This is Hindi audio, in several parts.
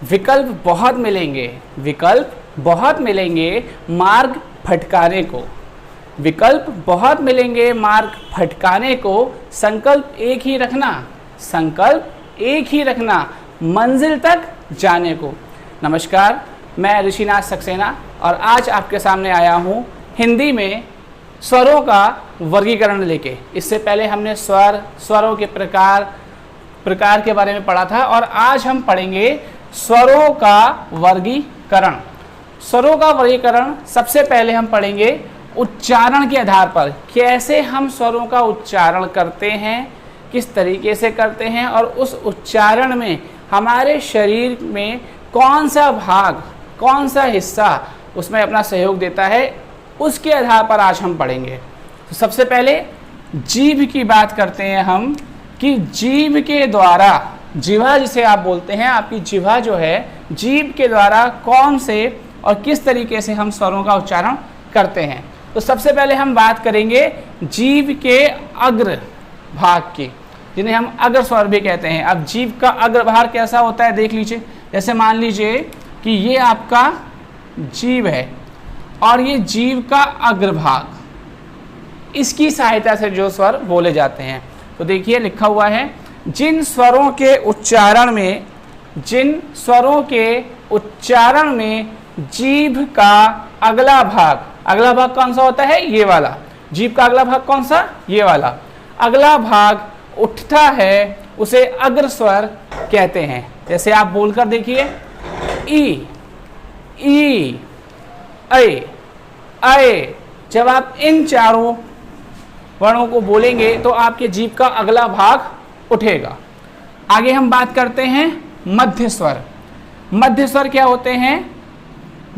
विकल्प बहुत मिलेंगे, विकल्प बहुत मिलेंगे मार्ग भटकाने को, विकल्प बहुत मिलेंगे मार्ग भटकाने को, संकल्प एक ही रखना, संकल्प एक ही रखना मंजिल तक जाने को। नमस्कार, मैं ऋषिनाथ सक्सेना और आज आपके सामने आया हूँ हिंदी में स्वरों का वर्गीकरण लेके। इससे पहले हमने स्वरों के प्रकार के बारे में पढ़ा था और आज हम पढ़ेंगे स्वरों का वर्गीकरण। स्वरों का वर्गीकरण सबसे पहले हम पढ़ेंगे उच्चारण के आधार पर, कैसे हम स्वरों का उच्चारण करते हैं, किस तरीके से करते हैं और उस उच्चारण में हमारे शरीर में कौन सा भाग, कौन सा हिस्सा उसमें अपना सहयोग देता है, उसके आधार पर आज हम पढ़ेंगे। तो सबसे पहले जीभ की बात करते हैं हम कि जीभ के द्वारा, जिह्वा जिसे आप बोलते हैं, आपकी जिह्वा जो है, जीभ के द्वारा कौन से और किस तरीके से हम स्वरों का उच्चारण करते हैं। तो सबसे पहले हम बात करेंगे जीभ के अग्र भाग की, जिन्हें हम अग्र स्वर भी कहते हैं। अब जीभ का अग्र भाग कैसा होता है देख लीजिए। जैसे मान लीजिए कि ये आपका जीभ है और ये जीभ का अग्रभाग, इसकी सहायता से जो स्वर बोले जाते हैं। तो देखिए लिखा हुआ है, जिन स्वरों के उच्चारण में, जिन स्वरों के उच्चारण में जीभ का अगला भाग, अगला भाग कौन सा होता है, ये वाला। जीभ का अगला भाग कौन सा, ये वाला। अगला भाग उठता है उसे अग्र स्वर कहते हैं। जैसे आप बोलकर देखिए, ई, ई, ऐ। जब आप इन चारों वर्णों को बोलेंगे तो आपके जीभ का अगला भाग उठेगा। आगे हम बात करते हैं मध्य स्वर। मध्य स्वर क्या होते हैं,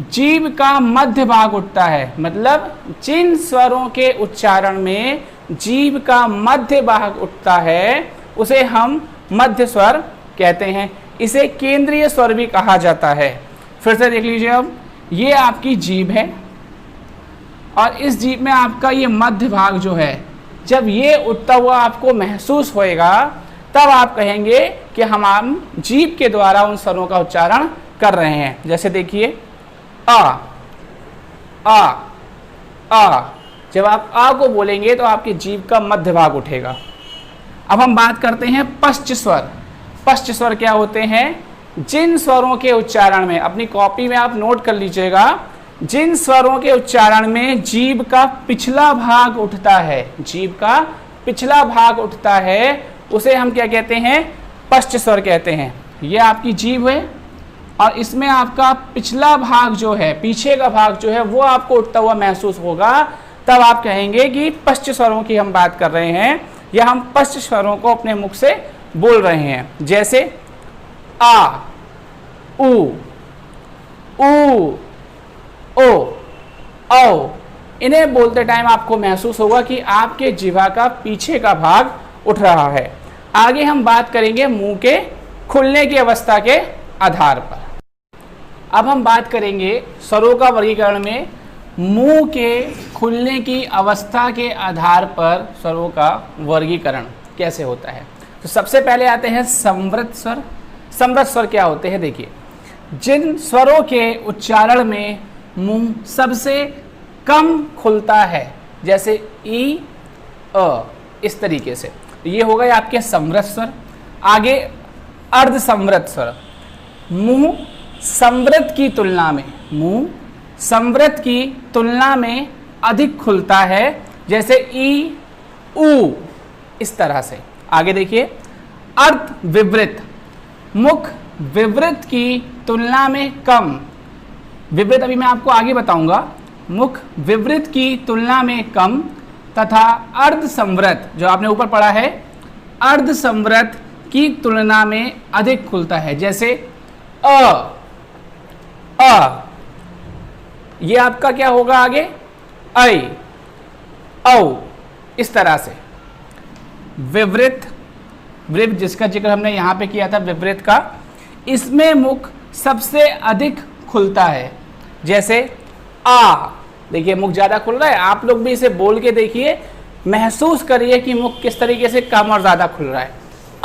जीभ का मध्य भाग उठता है, मतलब जिन स्वरों के उच्चारण में जीभ का मध्य भाग उठता है उसे हम मध्य स्वर कहते हैं। इसे केंद्रीय स्वर भी कहा जाता है। फिर से देख लीजिए, अब ये आपकी जीभ है और इस जीभ में आपका ये मध्य भाग जो है, जब ये उठता हुआ आपको महसूस होएगा तब आप कहेंगे कि हम जीभ के द्वारा उन स्वरों का उच्चारण कर रहे हैं। जैसे देखिए, आ, आ, आ। जब आप आ को बोलेंगे तो आपकी जीभ का मध्य भाग उठेगा। अब हम बात करते हैं पश्च स्वर। पश्च स्वर क्या होते हैं, जिन स्वरों के उच्चारण में, अपनी कॉपी में आप नोट कर लीजिएगा, जिन स्वरों के उच्चारण में जीभ का पिछला भाग उठता है, जीभ का पिछला भाग उठता है, उसे हम क्या कहते हैं, पश्च स्वर कहते हैं। ये आपकी जीभ है और इसमें आपका पिछला भाग जो है, पीछे का भाग जो है, वो आपको उठता हुआ महसूस होगा, तब आप कहेंगे कि पश्च स्वरों की हम बात कर रहे हैं या हम पश्च स्वरों को अपने मुख से बोल रहे हैं। जैसे आ, उ, ओ, औ। इन्हें बोलते टाइम आपको महसूस होगा कि आपके जिह्वा का पीछे का भाग उठ रहा है। आगे हम बात करेंगे मुंह के खुलने की अवस्था के आधार पर। अब हम बात करेंगे स्वरों का वर्गीकरण में मुंह के खुलने की अवस्था के आधार पर स्वरों का वर्गीकरण कैसे होता है। तो सबसे पहले आते हैं संवृत स्वर। संवृत स्वर क्या होते हैं, देखिए, जिन स्वरों के उच्चारण में मुंह सबसे कम खुलता है, जैसे ई, अ, इस तरीके से, तो ये हो गए आपके संवृत स्वर। आगे अर्ध संवृत स्वर, मुंह संवृत की तुलना में, मुंह संवृत की तुलना में अधिक खुलता है, जैसे ई, उ, इस तरह से। आगे देखिए, अर्ध विवृत, मुख विवृत की तुलना में कम, विवृत अभी मैं आपको आगे बताऊंगा, मुख विवृत की तुलना में कम, तथा अर्ध संवृत जो आपने ऊपर पढ़ा है, अर्ध संवृत की तुलना में अधिक खुलता है, जैसे अ, ये आपका क्या होगा आगे, ऐ, औ, इस तरह से। विवृत, विवृत जिसका जिक्र हमने यहाँ पे किया था, विवृत का, इसमें मुख सबसे अधिक खुलता है, जैसे आ। देखिए मुख ज़्यादा खुल रहा है, आप लोग भी इसे बोल के देखिए, महसूस करिए कि मुख किस तरीके से कम और ज़्यादा खुल रहा है।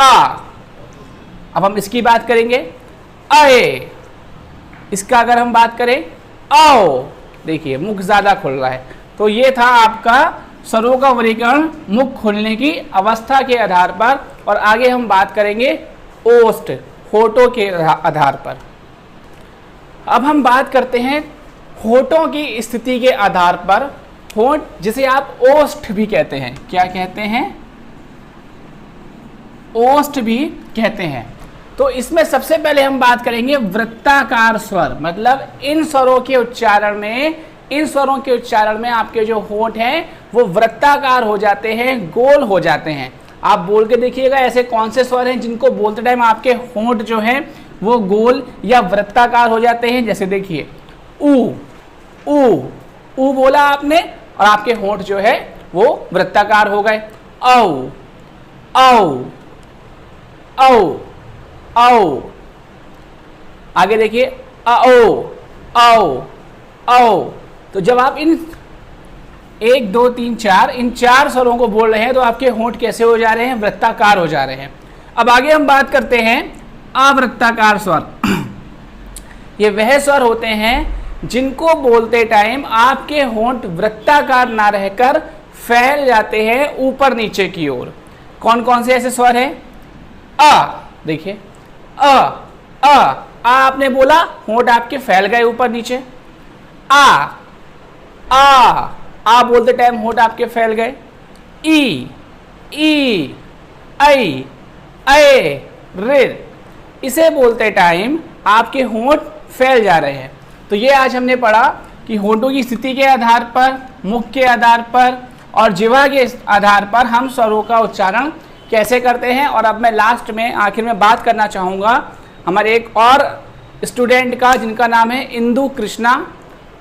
आ। अब हम इसकी बात करेंगे, अए। इसका अगर हम बात करें आओ, देखिए मुख ज़्यादा खुल रहा है। तो ये था आपका स्वरों का वर्गीकरण मुख खुलने की अवस्था के आधार पर। और आगे हम बात करेंगे ओष्ठ, होठों के आधार पर। अब हम बात करते हैं होठों की स्थिति के आधार पर। होठ जिसे आप ओष्ठ भी कहते हैं, क्या कहते हैं? ओष्ठ भी कहते हैं। तो इसमें सबसे पहले हम बात करेंगे वृत्ताकार स्वर, मतलब इन स्वरों के उच्चारण में आपके जो होठ हैं वो वृत्ताकार हो जाते हैं, गोल हो जाते हैं। आप बोल के देखिएगा ऐसे कौन से स्वर हैं जिनको बोलते टाइम आपके होठ जो हैं वो गोल या वृत्ताकार हो जाते हैं। जैसे देखिए ऊ ऊ ऊ बोला आपने और आपके होठ जो है वो वृत्ताकार हो गए। औ औ औ औ, आगे देखिए औ औ औ। तो जब आप इन 1 2 3 4 इन 4 स्वरों को बोल रहे हैं तो आपके होंठ कैसे हो जा रहे हैं? वृत्ताकार हो जा रहे हैं। अब आगे हम बात करते हैं अवृत्ताकार स्वर। ये वह स्वर होते हैं जिनको बोलते टाइम आपके होंठ वृत्ताकार ना रहकर फैल जाते हैं ऊपर नीचे की ओर। कौन कौन से ऐसे स्वर हैं? अ, देखिए अ आपने बोला, होंठ आपके फैल गए ऊपर नीचे। आ बोलते टाइम होंठ आपके फैल गए। ई ऐ ऐ ऋ, इसे बोलते टाइम आपके होंठ फैल जा रहे हैं। तो ये आज हमने पढ़ा कि होंठों की स्थिति के आधार पर, मुख के आधार पर और जिह्वा के आधार पर हम स्वरों का उच्चारण कैसे करते हैं। और अब मैं लास्ट में आखिर में बात करना चाहूँगा हमारे एक और स्टूडेंट का जिनका नाम है इंदु कृष्णा।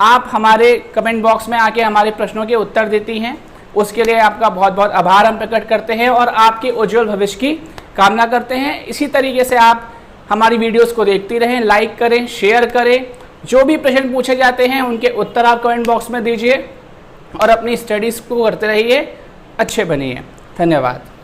आप हमारे कमेंट बॉक्स में आके हमारे प्रश्नों के उत्तर देती हैं, उसके लिए आपका बहुत बहुत आभार हम प्रकट करते हैं और आपके उज्जवल भविष्य की कामना करते हैं। इसी तरीके से आप हमारी वीडियोस को देखती रहें, लाइक करें, शेयर करें। जो भी प्रश्न पूछे जाते हैं उनके उत्तर आप कमेंट बॉक्स में दीजिए और अपनी स्टडीज़ को करते रहिए, अच्छे बनिए। धन्यवाद।